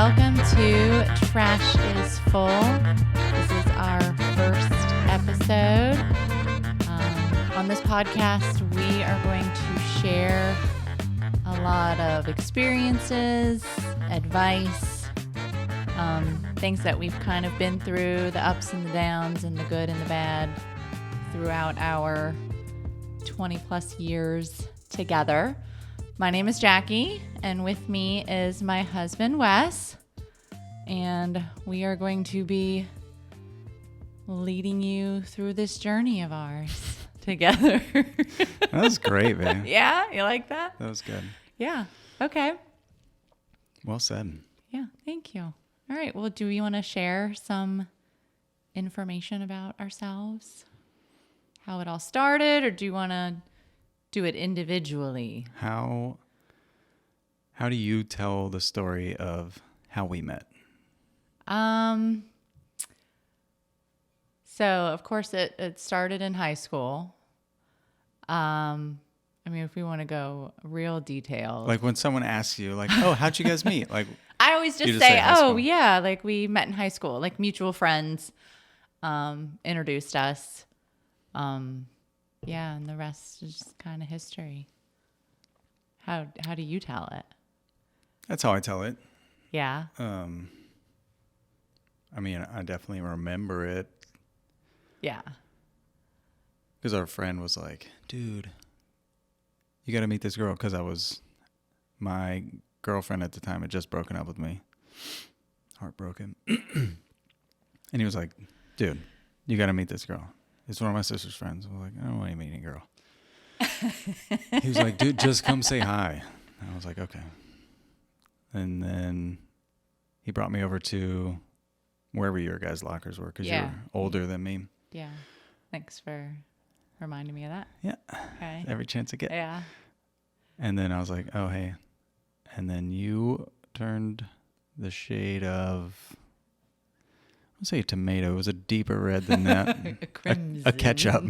Welcome to Trash is Full. This is our first episode. On this podcast, we are going to share a lot of experiences, advice, things that we've kind of been through, the ups and the downs and the good and the bad throughout our 20 plus years together. My name is Jackie, and with me is my husband, Wes, and we are going to be leading you through this journey of ours together. That was great, man. Yeah? You like that? That was good. Yeah. Okay. Well said. Yeah, thank you. All right, well, do we want to share some information about ourselves? How it all started, or do you want to do it individually? How do you tell the story of how we met? So of course it started in high school. I mean, if we want to go real detailed. Like when someone asks you, like, oh, how'd you guys meet? Like, I always just say, oh, yeah, like we met in high school, like mutual friends introduced us. Yeah, and the rest is just kind of history. How do you tell it? That's how I tell it. Yeah. I mean, I definitely remember it. Yeah. Because our friend was like, dude, you got to meet this girl. Because my girlfriend at the time had just broken up with me. Heartbroken. And he was like, dude, you got to meet this girl. It's one of my sister's friends. I was like, I don't want to meet any girl. He was like, dude, just come say hi. And I was like, okay. And then he brought me over to wherever your guys' lockers were because you're older than me. Yeah. Thanks for reminding me of that. Yeah. Okay. Every chance I get. Yeah. And then I was like, oh, hey. And then you turned the shade of... I'll say tomato. It was a deeper red than that. Crimson. A ketchup.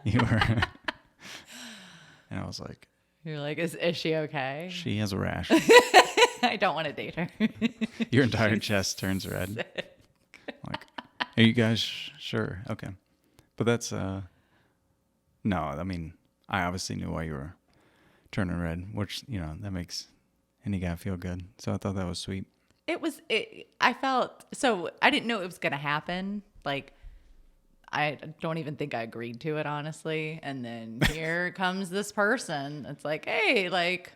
You were. And I was like. You're like, is she okay? She has a rash. I don't want to date her. Your entire chest turns red. Like, are you guys sure? Okay. But that's, no, I mean, I obviously knew why you were turning red, which, that makes any guy feel good. So I thought that was sweet. I felt, so I didn't know it was going to happen. Like, I don't even think I agreed to it, honestly. And then here comes this person. It's like, hey, like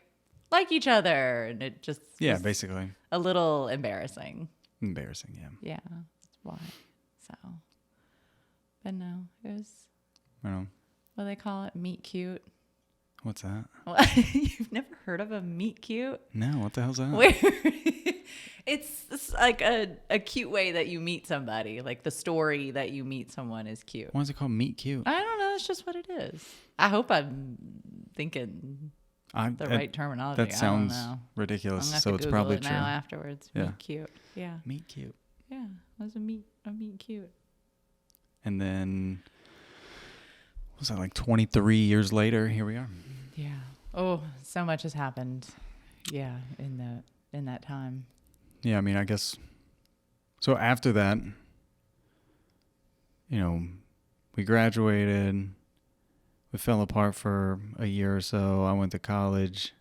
each other. And it just, basically a little embarrassing. Embarrassing. Yeah. Yeah. That's why. So, but no, it was, I don't know. what do they call it? Meet cute. What's that? Well, you've never heard of a meet cute? No, what the hell's that? Where it's like a cute way that you meet somebody. Like the story that you meet someone is cute. Why is it called meet cute? I don't know. It's just what it is. I hope I'm thinking the right terminology. That sounds I don't know. ridiculous. I'm So it's probably it true. now afterwards. Yeah. Meet cute. Yeah. Meet cute. Yeah. It was a meet cute. And then, what was that, like 23 years later? Here we are. Yeah. Oh, so much has happened. Yeah, in that time. Yeah, I mean, I guess. So after that, we graduated. We fell apart for a year or so. I went to college,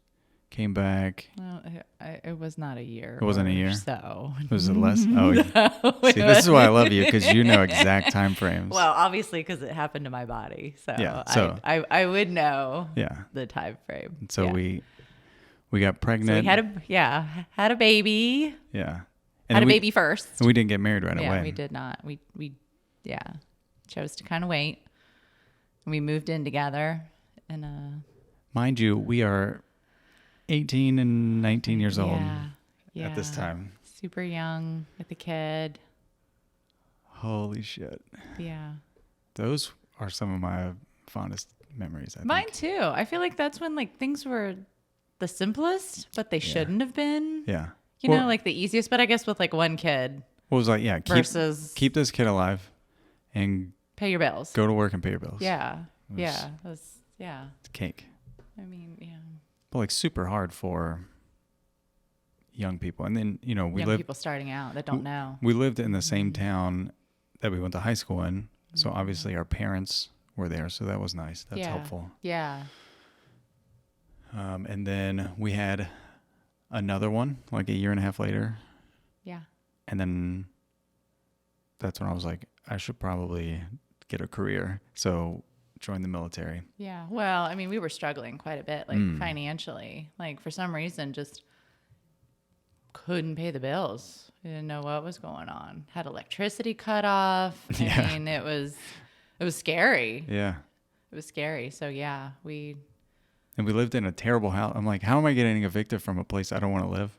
came back. Well, it was not a year. It wasn't a year? So. Was it less? Oh, yeah. See, this is why I love you, because you know exact time frames. Well, obviously, because it happened to my body. So, yeah, I would know yeah. the time frame. So yeah. we got pregnant. So we had a baby. Yeah. And had a baby first. And we didn't get married right away. Yeah, we did not. We chose to kind of wait. And we moved in together. And mind you, we are 18 and 19 years old at this time. Super young with a kid. Holy shit. Yeah. Those are some of my fondest memories, I think. Mine too. I feel like that's when like things were the simplest, but they shouldn't have been. Yeah. You know, like the easiest, but I guess with like one kid. What was like, versus keep this kid alive and pay your bills. Go to work and pay your bills. Yeah. It's cake. I mean, yeah. But like super hard for young people. And then, we Young lived, people starting out that don't know. we lived in the same town that we went to high school in. So obviously our parents were there. So that was nice. That's helpful. Yeah. And then we had another one like a year and a half later. Yeah. And then that's when I was like, I should probably get a career. So join the military. Yeah. Well, I mean, we were struggling quite a bit, like financially. Like for some reason, just couldn't pay the bills. We didn't know what was going on. Had electricity cut off. I mean, it was scary. Yeah. It was scary. So yeah, And we lived in a terrible house. I'm like, how am I getting evicted from a place I don't want to live?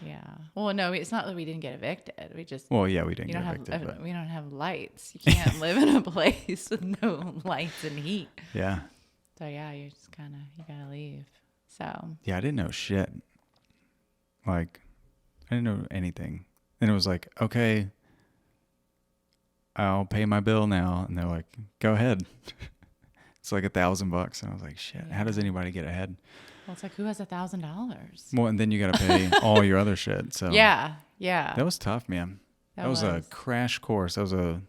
Yeah. Well, no, it's not that we didn't get evicted. We just. Well, yeah, we didn't get evicted. But we don't have lights. You can't live in a place with no lights and heat. Yeah. So yeah, you gotta leave. So. Yeah, I didn't know shit. Like, I didn't know anything. And it was like, okay, I'll pay my bill now. And they're like, go ahead. It's like $1,000. And I was like, shit, how does anybody get ahead? Well, it's like, who has $1,000? Well, and then you got to pay all your other shit. So yeah. That was tough, man. That was a crash course. That was a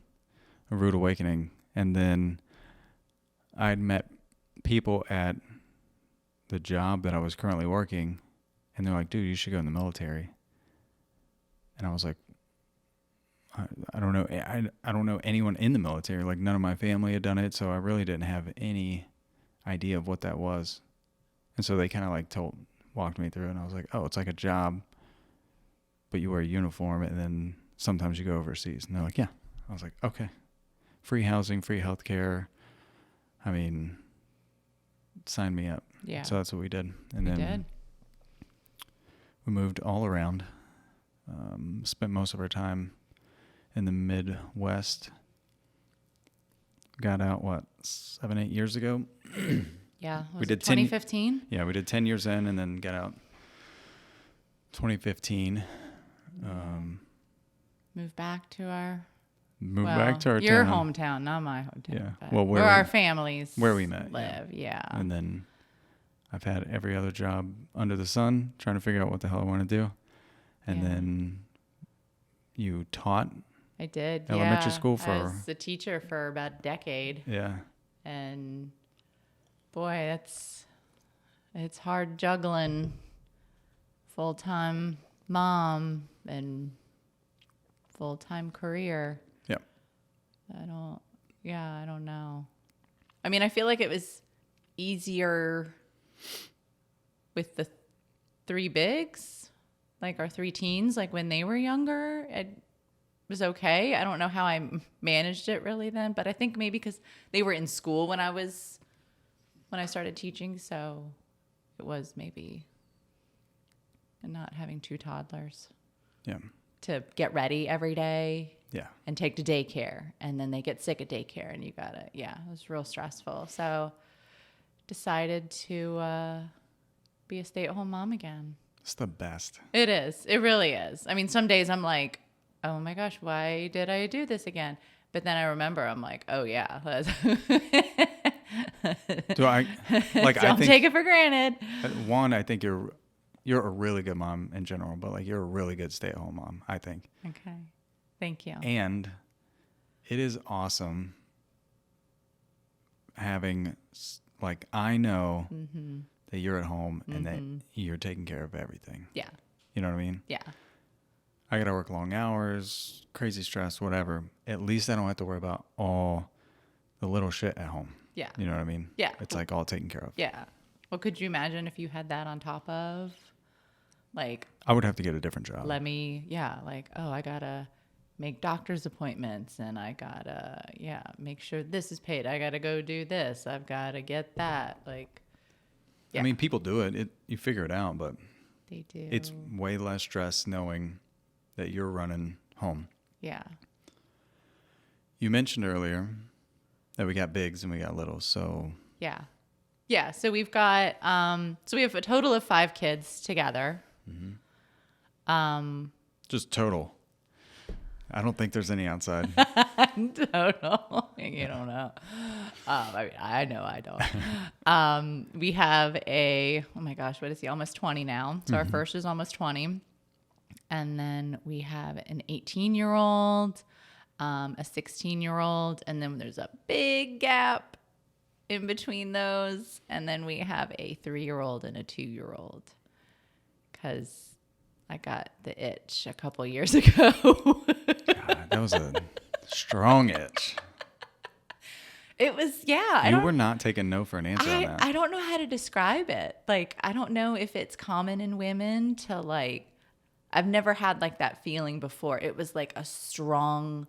rude awakening. And then I'd met people at the job that I was currently working, and they're like, dude, you should go in the military. And I was like, I don't know. I don't know anyone in the military. Like, none of my family had done it, so I really didn't have any idea of what that was. And so they kind of like walked me through, and I was like, oh, it's like a job, but you wear a uniform, and then sometimes you go overseas. And they're like, yeah. I was like, okay. Free housing, free healthcare. I mean, sign me up. Yeah. So that's what we did. And then we moved all around. Spent most of our time in the Midwest. Got out, 7-8 years ago? Yeah. We did 2015? Yeah, we did 10 years in and then got out 2015. Moved back to our your hometown, not my hometown. Yeah. Well, where our families where we met live. Yeah. And then I've had every other job under the sun, trying to figure out what the hell I want to do. And then you taught. I did. Elementary school for. I was a teacher for about a decade. Yeah. And boy, it's hard juggling full-time mom and full-time career. Yep. I don't know. I mean, I feel like it was easier with the three bigs, like our three teens, like when they were younger. It was okay. I don't know how I managed it really then, but I think maybe because they were in school when I started teaching, so it was maybe not having two toddlers. Yeah. To get ready every day. Yeah. And take to daycare, and then they get sick at daycare, and you gotta, it was real stressful. So decided to be a stay-at-home mom again. It's the best. It is. It really is. I mean, some days I'm like, oh my gosh, why did I do this again? But then I remember, I'm like, oh yeah. Don't take it for granted. One, I think you're a really good mom in general, but like you're a really good stay-at-home mom, I think. Okay. Thank you. And it is awesome having, like, I know that you're at home and that you're taking care of everything. Yeah. You know what I mean? Yeah. I got to work long hours, crazy stress, whatever. At least I don't have to worry about all the little shit at home. Yeah. You know what I mean? Yeah. It's like all taken care of. Yeah. Well, could you imagine if you had that on top of, like... I would have to get a different job. I got to make doctor's appointments, and I got to, make sure this is paid. I got to go do this. I've got to get that. Like, I mean, people do it. You figure it out, but... They do. It's way less stress knowing that you're running home. Yeah. You mentioned earlier that we got bigs and we got littles, so... Yeah. Yeah, so we've got, we have a total of 5 kids together. Just total. I don't think there's any outside. Total. You don't know. I know I don't. We have oh my gosh, what is he? Almost 20 now. So our first is almost 20. And then we have an 18-year-old, a 16-year-old, and then there's a big gap in between those. And then we have a 3-year-old and a 2-year-old. Because I got the itch a couple years ago. God, that was a strong itch. It was, yeah. You were not taking no for an answer on that. I don't know how to describe it. Like, I don't know if it's common in women to like, I've never had like that feeling before. It was like a strong,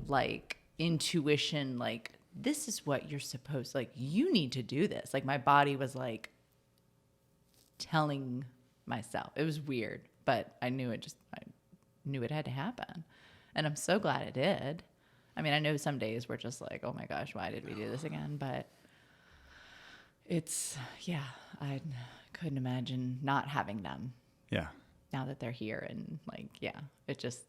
like intuition, like this is what you're supposed, like you need to do this. Like my body was like telling myself. It was weird, but I knew it had to happen. And I'm so glad it did. I mean, I know some days we're just like, oh my gosh, why did we do this again? But it's, yeah, I couldn't imagine not having them. Yeah. Now that they're here. And like, yeah, it just,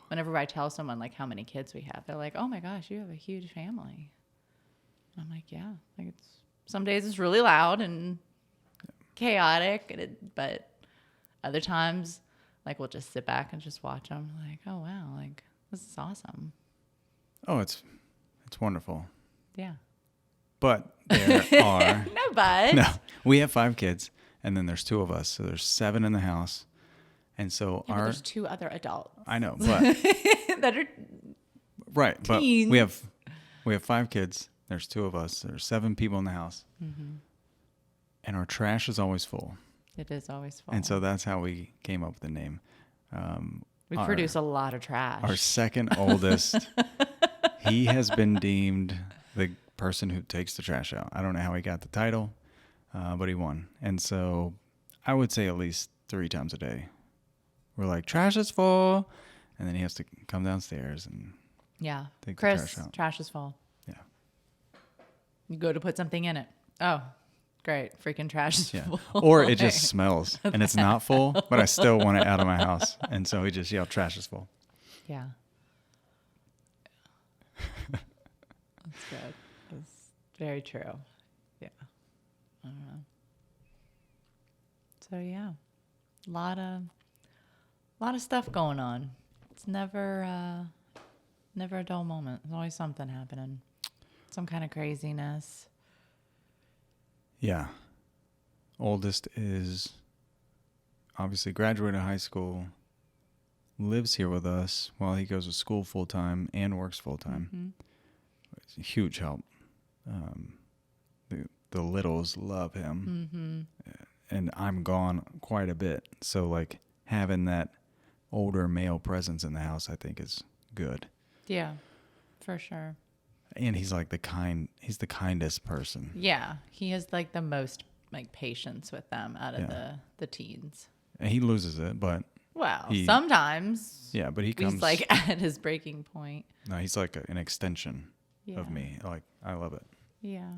whenever I tell someone like how many kids we have, they're like, oh my gosh, you have a huge family. And I'm like, yeah, like it's, some days it's really loud and chaotic, but other times like we'll just sit back and just watch them like, oh wow, like this is awesome. Oh, it's wonderful. Yeah. But there are no, but no, we have 5 kids and then there's 2 of us. So there's 7 in the house. And so but there's 2 other adults. I know, but that are right. teens. But we have 5 kids. There's 2 of us. There's 7 people in the house. Mm-hmm. And our trash is always full. It is always full. And so that's how we came up with the name. We produce a lot of trash. Our second oldest, he has been deemed the person who takes the trash out. I don't know how he got the title, but he won. And so I would say at least 3 times a day. We're like, trash is full. And then he has to come downstairs and take Chris, the trash out. Trash is full. Yeah. You go to put something in it. Oh, great. Freaking trash is full. Or it just smells and it's not full, but I still want it out of my house. And so he just yelled, trash is full. Yeah. That's good. That's very true. Yeah. I don't know. So yeah, a lot of stuff going on. It's never a dull moment. There's always something happening. Some kind of craziness. Yeah. Oldest is obviously graduated high school, lives here with us while he goes to school full time and works full time. Mm-hmm. It's a huge help. The littles love him. Mm-hmm. And I'm gone quite a bit. So like having that older male presence in the house, I think is good. Yeah, for sure. And he's like he's the kindest person. Yeah. He has like the most like patience with them out of the teens. And he loses it, but sometimes. Yeah, but he's like at his breaking point. No, he's like an extension of me. Like I love it. Yeah.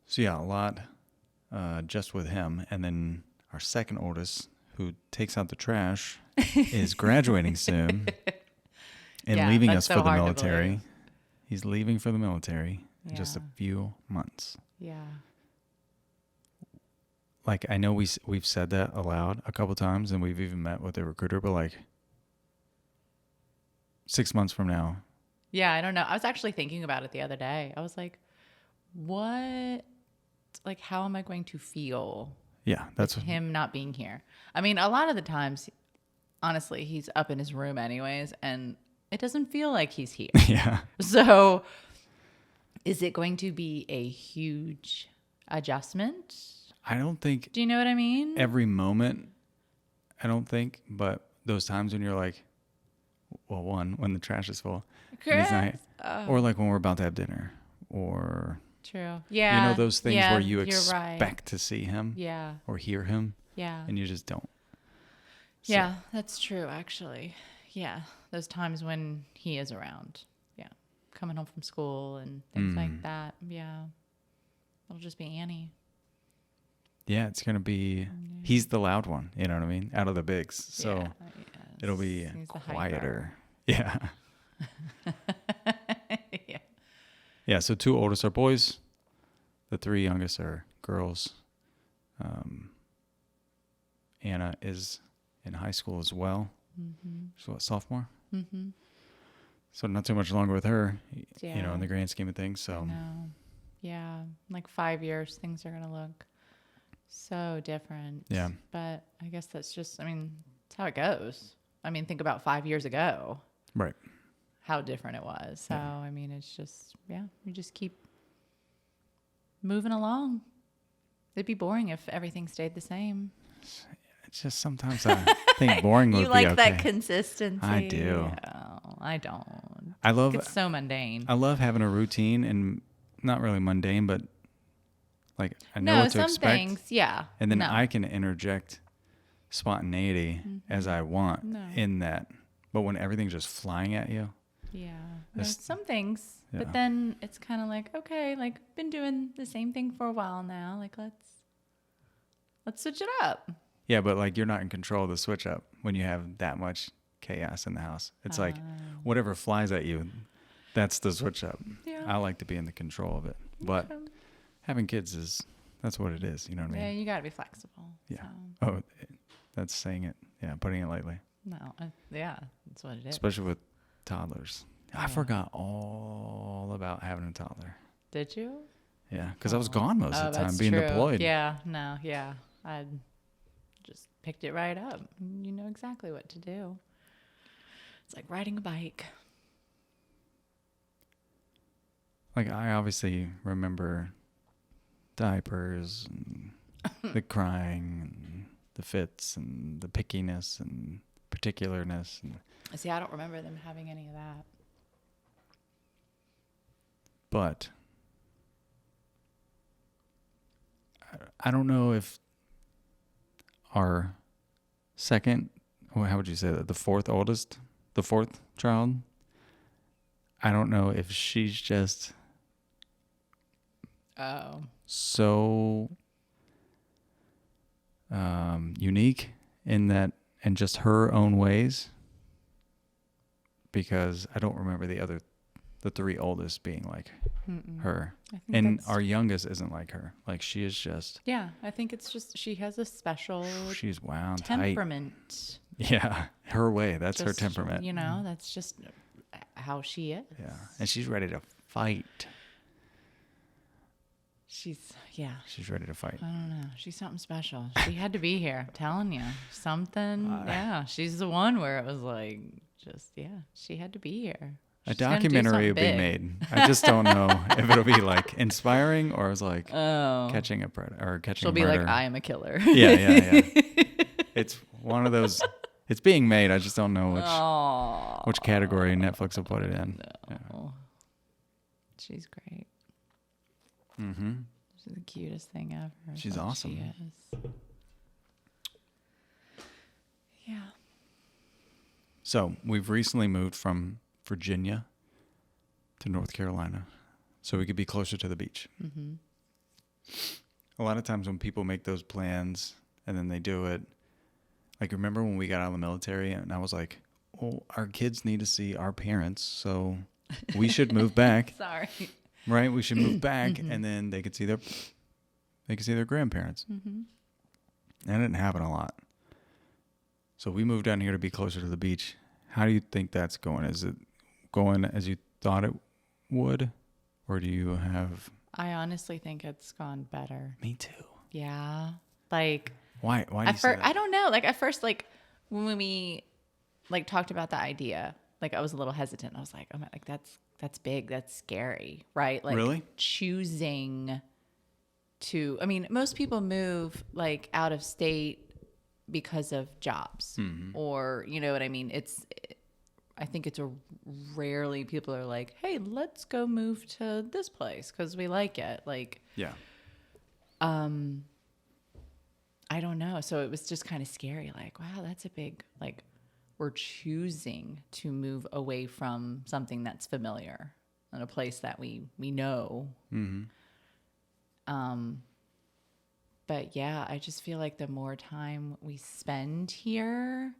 So yeah, a lot just with him. And then our second oldest, who takes out the trash, is graduating soon and leaving us for the military. He's leaving for the military in just a few months. Yeah. Like, I know we've said that aloud a couple times, and we've even met with a recruiter, but like 6 months from now. Yeah, I don't know. I was actually thinking about it the other day. I was like, what, like, how am I going to feel? Yeah, that's him not being here. I mean, a lot of the times, honestly, he's up in his room anyways, and it doesn't feel like he's here. Yeah. So is it going to be a huge adjustment? I don't think. Do you know what I mean? Every moment, I don't think, but those times when you're like, well, when the trash is full, and he's not, or like when we're about to have dinner, or true, yeah, you know those things where you expect to see him, or hear him, and you just don't. So. Yeah, that's true, actually. Yeah, those times when he is around, coming home from school and things like that. Yeah, it'll just be Annie. Yeah, it's going to be, he's the loud one, you know what I mean? Out of the bigs. So it'll be quieter. Yeah. Yeah, so 2 oldest are boys. The 3 youngest are girls. Anna is in high school as well. She's what, sophomore? So not too much longer with her, you know, in the grand scheme of things. So no. Yeah, like 5 years, things are gonna look so different. Yeah. But I guess that's just, I mean, it's how it goes. I mean, think about 5 years ago. Right. How different it was. So, I mean, it's just, we just keep moving along. It'd be boring if everything stayed the same. It's just sometimes I think boring would be okay. You like that consistency. I do. Oh, I don't. I love it's so mundane. I love having a routine, and not really mundane, but like I know what to expect. Some things, yeah. And then I can interject spontaneity as I want in that. But when everything's just flying at you. Yeah. There's some things, but then it's kind of like, okay, like been doing the same thing for a while now. Like let's switch it up. Yeah, but like you're not in control of the switch up when you have that much chaos in the house. It's like whatever flies at you, that's the switch up. Yeah. I like to be in the control of it. But having kids that's what it is. You know what I mean? Yeah, you got to be flexible. Yeah. So. Oh, that's saying it. Yeah, putting it lightly. No, that's what it is. Especially with toddlers. I forgot all about having a toddler. Did you? Yeah, because I was gone most of the time, being deployed. Yeah, I just picked it right up. You know exactly what to do. It's like riding a bike. Like, I obviously remember diapers and the crying and the fits and the pickiness and particularness. And see, I don't remember them having any of that. But I don't know if our second, how would you say that? The fourth child. I don't know if she's just so unique in that, and just her own ways, because I don't remember the three oldest being like her, and our youngest isn't like her. Like, she is just, I think it's just she has a special she's wound temperament tight. Yeah, her way, that's just her temperament, you know. That's just how she is. Yeah, and she's ready to fight. She's ready to fight. I don't know. She's something special. She had to be here. I'm telling you. Something. She's the one where it was like, just, she had to be here. A documentary would be made. I just don't know if it'll be like inspiring or it's like catching a predator or catching She'll a be murder. like, I am a killer. Yeah. It's one of those. It's being made. I just don't know which category Netflix will put it in. No. Yeah. She's great. Mm-hmm. She's the cutest thing ever. She's awesome. She is. Yeah. So we've recently moved from Virginia to North Carolina so we could be closer to the beach. Mm-hmm. A lot of times when people make those plans and then they do it, like, remember when we got out of the military and I was like, well, our kids need to see our parents, so we should move back. Sorry. Right? We should move back, and then they could see their grandparents. Mm-hmm. That didn't happen a lot. So we moved down here to be closer to the beach. How do you think that's going? Is it going as you thought it would, or do you have? I honestly think it's gone better. Me too. Yeah. Like, why do you say that? I don't know. Like, at first, like, when we like talked about the idea, like, I was a little hesitant. I was like, oh my, like, that's big. That's scary, right? Like, really? Choosing to, I mean, most people move like out of state because of jobs, or, you know what I mean? I think it's rarely people are like, hey, let's go move to this place because we like it. Like, yeah. I don't know. So it was just kind of scary. Like, wow, that's a big, like, we're choosing to move away from something that's familiar and a place that we know. Mm-hmm. But yeah, I just feel like the more time we spend here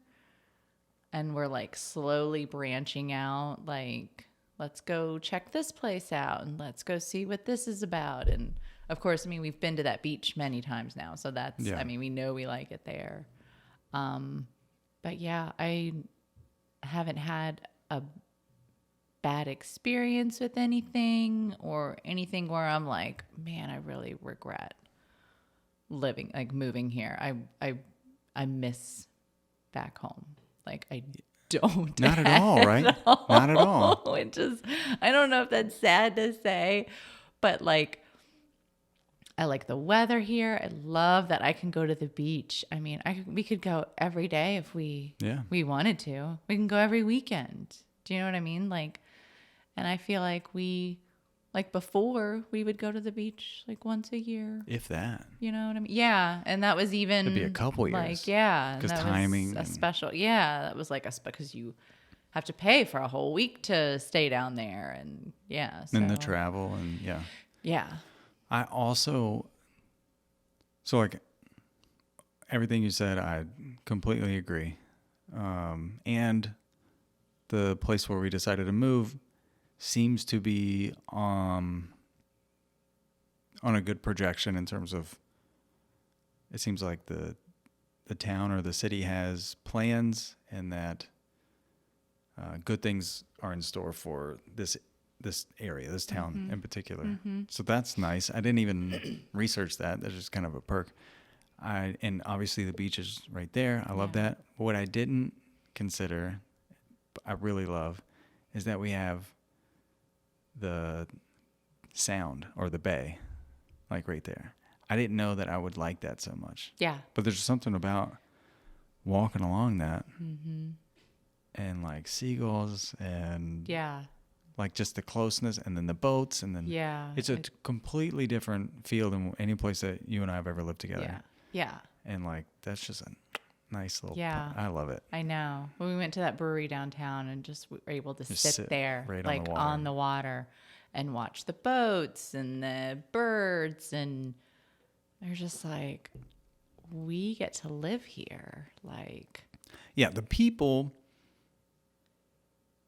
and we're like slowly branching out, like, let's go check this place out and let's go see what this is about. And of course, I mean, we've been to that beach many times now. So that's, I mean, we know we like it there. But yeah, I haven't had a bad experience with anything or anything where I'm like, man, I really regret living, like moving here. I miss back home. Like I don't. Not at all, right? All. Not at all. It just, I don't know if that's sad to say, but like, I like the weather here. I love that I can go to the beach. I mean, we could go every day if we wanted to. We can go every weekend. Do you know what I mean? Like, and I feel like before we would go to the beach like once a year. If that. You know what I mean? Yeah. And that was even. It'd be a couple years. Like, yeah. Because timing. Was a special. Yeah. That was like because you have to pay for a whole week to stay down there. And yeah. So. And the travel and yeah. Yeah. I also, so like everything you said, I completely agree. And the place where we decided to move seems to be on a good projection in terms of, it seems like the town or the city has plans and that good things are in store for this area, this town in particular. Mm-hmm. So that's nice. I didn't even research that. That's just kind of a perk. And obviously the beach is right there. I love that. But what I didn't consider, I really love, is that we have the sound or the bay, like right there. I didn't know that I would like that so much. Yeah. But there's something about walking along that and like seagulls and like just the closeness and then the boats and then it's a completely different feel than any place that you and I have ever lived together. Yeah. And like that's just a nice little I love it. I know. When we went to that brewery downtown and just were able to sit there right like on the water and watch the boats and the birds and they're just like we get to live here. Like the people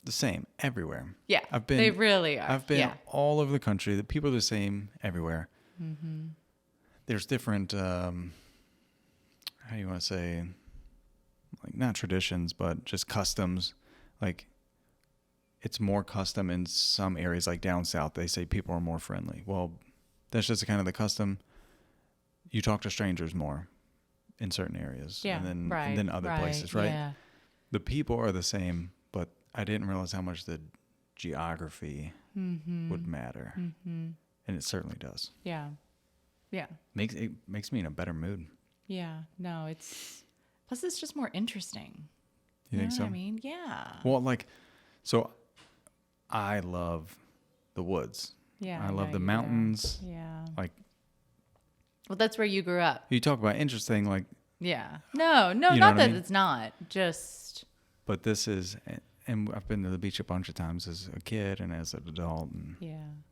the same everywhere. Yeah, they really are. I've been all over the country. The people are the same everywhere. Mm-hmm. There's different, how do you want to say, like not traditions, but just customs. Like it's more custom in some areas, like down south. They say people are more friendly. Well, that's just kind of the custom. You talk to strangers more in certain areas, and then other places, right? Yeah. The people are the same, but I didn't realize how much the geography would matter, and it certainly does. Yeah. It makes me in a better mood. Yeah. No, plus it's just more interesting. You think so? What I mean, yeah. Well, like, so I love the woods. Yeah. I love the mountains. Yeah. Like. Well, that's where you grew up. You talk about interesting, like. Yeah. No, not that it's not. Just. But this is. And I've been to the beach a bunch of times as a kid and as an adult.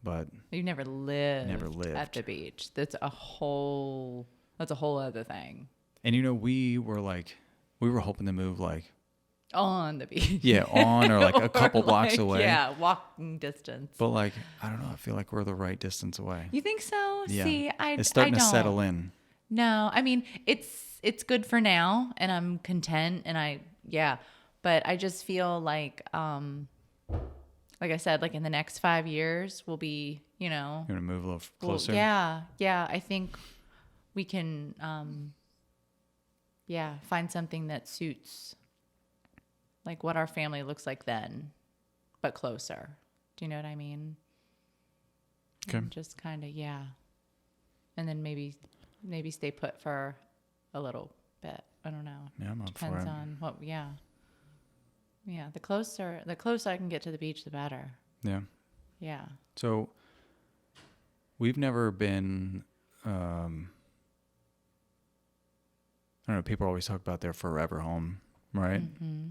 But you never lived at the beach. That's a whole other thing. And we were hoping to move like on the beach. Yeah, on or like a couple blocks away. Yeah, walking distance. But like I don't know, I feel like we're the right distance away. You think so? Yeah. See, it's starting to settle in. No, I mean it's good for now and I'm content and but I just feel like I said, like in the next 5 years, we'll be, You're going to move a little closer? Yeah. I think we can, find something that suits like what our family looks like then, but closer. Do you know what I mean? Okay. And just kind of, and then maybe stay put for a little bit. I don't know. Yeah, I'm up for it. Depends on what, Yeah, the closer I can get to the beach, the better. Yeah. Yeah. So we've never been, I don't know, people always talk about their forever home, right? Mm-hmm.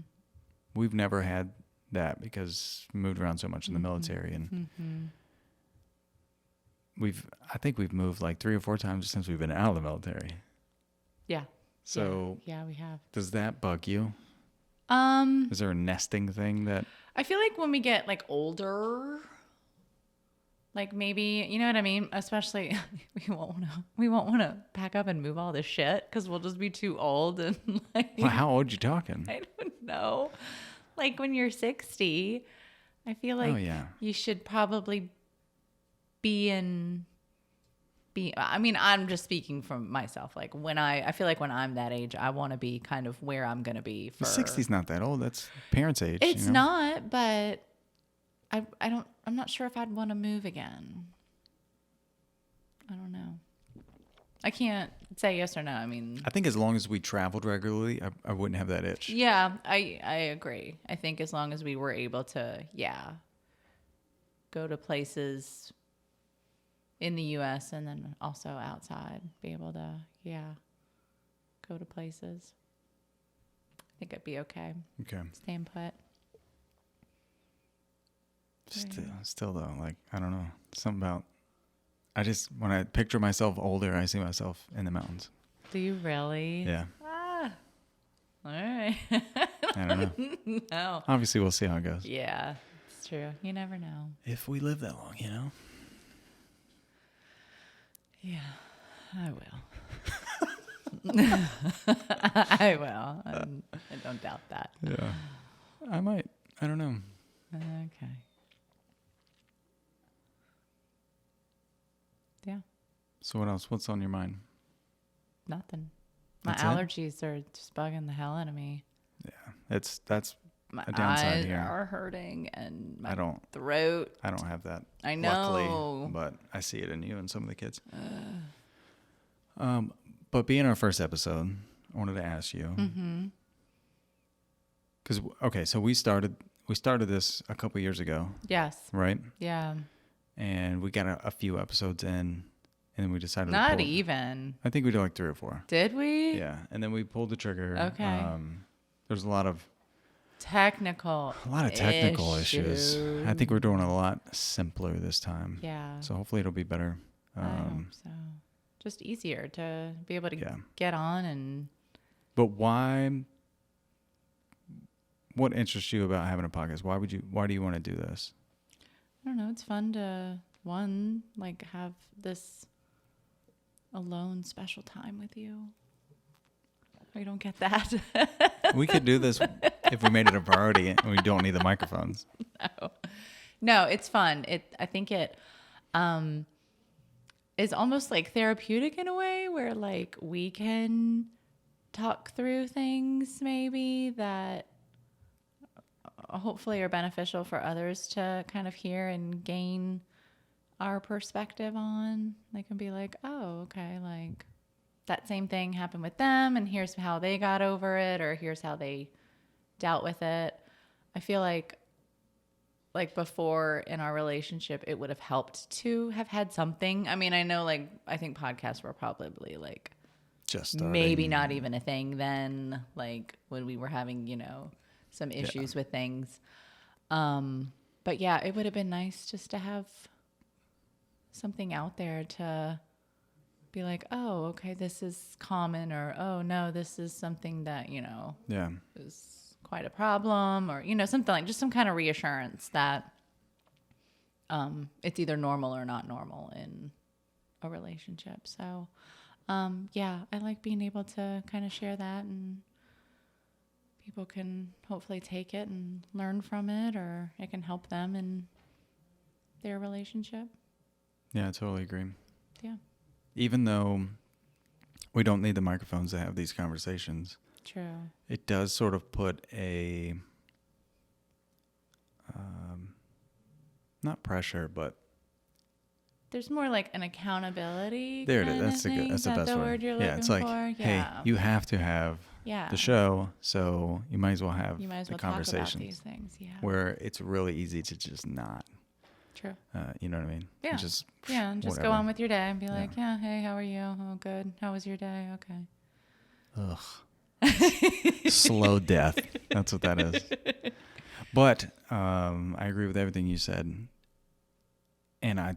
We've never had that because we moved around so much in the military and I think we've moved like 3 or 4 times since we've been out of the military. Yeah. So yeah, we have. Does that bug you? Is there a nesting thing that? I feel like when we get like older, Like maybe, you know what I mean? Especially we won't want to pack up and move all this shit because we'll just be too old and like. Well, how old you talking? I don't know. Like when you're 60, I feel like you should probably I mean, I'm just speaking from myself. Like I feel like when I'm that age, I want to be kind of where I'm going to be for. 60's not that old. That's parents' age. It's not, but I'm not sure if I'd want to move again. I don't know. I can't say yes or no. I mean, I think as long as we traveled regularly, I wouldn't have that itch. Yeah, I agree. I think as long as we were able to, go to places in the U.S. and then also outside, be able to, go to places. I think I'd be okay. Okay. Staying put. Still though, like, I don't know. Something about, when I picture myself older, I see myself in the mountains. Do you really? Yeah. All right. I don't know. No. Obviously, we'll see how it goes. Yeah, it's true. You never know. If we live that long, Yeah, I will. I will. I don't doubt that. Yeah. I might. I don't know. Okay. Yeah. So what else? What's on your mind? Nothing. My That's allergies are just bugging the hell out of me. Yeah. That's my a downside eyes here. are hurting and my I don't have that. I know. Luckily, but I see it in you and some of the kids. But being our first episode, I wanted to ask you. Because so we started this a couple years ago. Yes. Right. Yeah. And we got a few episodes in, and then we decided. Not even. I think we did like 3 or 4. Did we? Yeah, and then we pulled the trigger. Okay. There's a lot of technical issues. I think we're doing a lot simpler this time. Yeah. So hopefully it'll be better. I hope so. Just easier to be able to get on and. But why? What interests you about having a podcast? Why do you want to do this? I don't know. It's fun to have this alone special time with you. We don't get that. We could do this if we made it a priority and we don't need the microphones. No, it's fun. I think it is almost like therapeutic in a way where like we can talk through things maybe that hopefully are beneficial for others to kind of hear and gain our perspective on. They can be like, oh, okay, like that same thing happened with them and here's how they got over it or here's how they dealt with it. I feel like before in our relationship, it would have helped to have had something. I mean, I know I think podcasts were probably like just starting. Maybe not even a thing then, like when we were having, some issues with things. But yeah, it would have been nice just to have something out there to be like, oh, okay, this is common, or oh no, this is something that, is quite a problem, or, something like just some kind of reassurance that it's either normal or not normal in a relationship. So yeah, I like being able to kind of share that and people can hopefully take it and learn from it, or it can help them in their relationship. Yeah, I totally agree. Yeah. Even though we don't need the microphones to have these conversations. True. It does sort of put a, not pressure, but there's more like an accountability. There it is. That's the best word. Yeah, it's like, hey, you have to have the show, so you might as well have the conversations. Talk about these things. Yeah. Where it's really easy to just not. True. You know what I mean? Yeah. Just go on with your day and be like, hey, how are you? Oh, good. How was your day? Okay. Ugh. Slow death. That's what that is. But I agree with everything you said. And I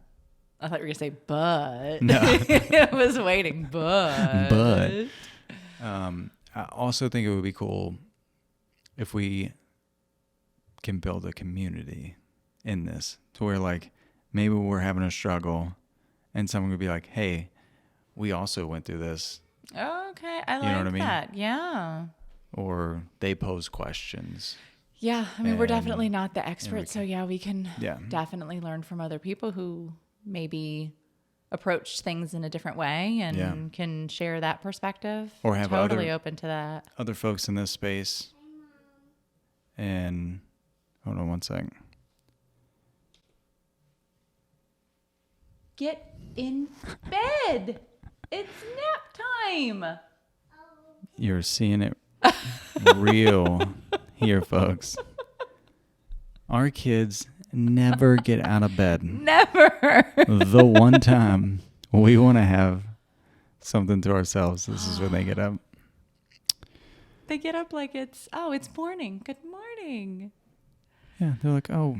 thought you were going to say, but. No. I was waiting, but. I also think it would be cool if we can build a community in this to where, like, maybe we're having a struggle and someone would be like, hey, we also went through this. Okay. I You know what I like mean? that. Yeah. Or they pose questions. Yeah. I mean, we're And- definitely not the experts. So yeah, we can Yeah. definitely learn from other people who maybe approach things in a different way and can share that perspective. Or have totally other- open to that. Other folks in this space. And hold on one second. Get in bed. It's nap time. You're seeing it real here, folks. Our kids never get out of bed. Never. The one time we want to have something to ourselves, this is when they get up. They get up like it's morning. Good morning. Yeah, they're like, oh,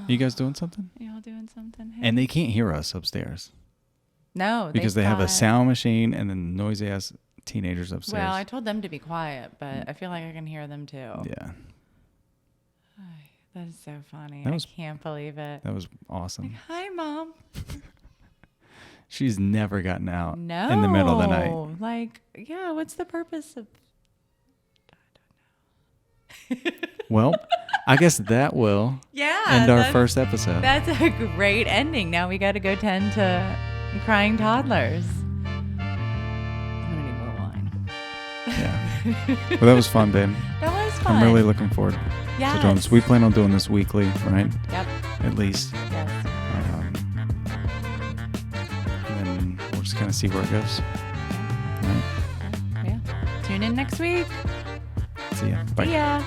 you guys doing something? Y'all doing something? Hey. And they can't hear us upstairs No, because they have a sound machine and then noisy ass teenagers upstairs. Well, I told them to be quiet, but I feel like I can hear them too. Yeah, That is so funny. That was- I can't believe it. that was awesome. Like, hi, Mom. She's never gotten out No. in the middle of the night. Like, yeah, what's the purpose of... Well, I guess that will Yeah. end our first episode. That's a great ending. Now we got to go tend to crying toddlers. I'm going to need more wine. Yeah. Well, that was fun, babe. That was fun. I'm really looking forward to doing this. We plan on doing this weekly, right? Yep. At least. Yes. And then we'll just kind of see where it goes. All right. Yeah. Tune in next week. See ya. Bye. See ya.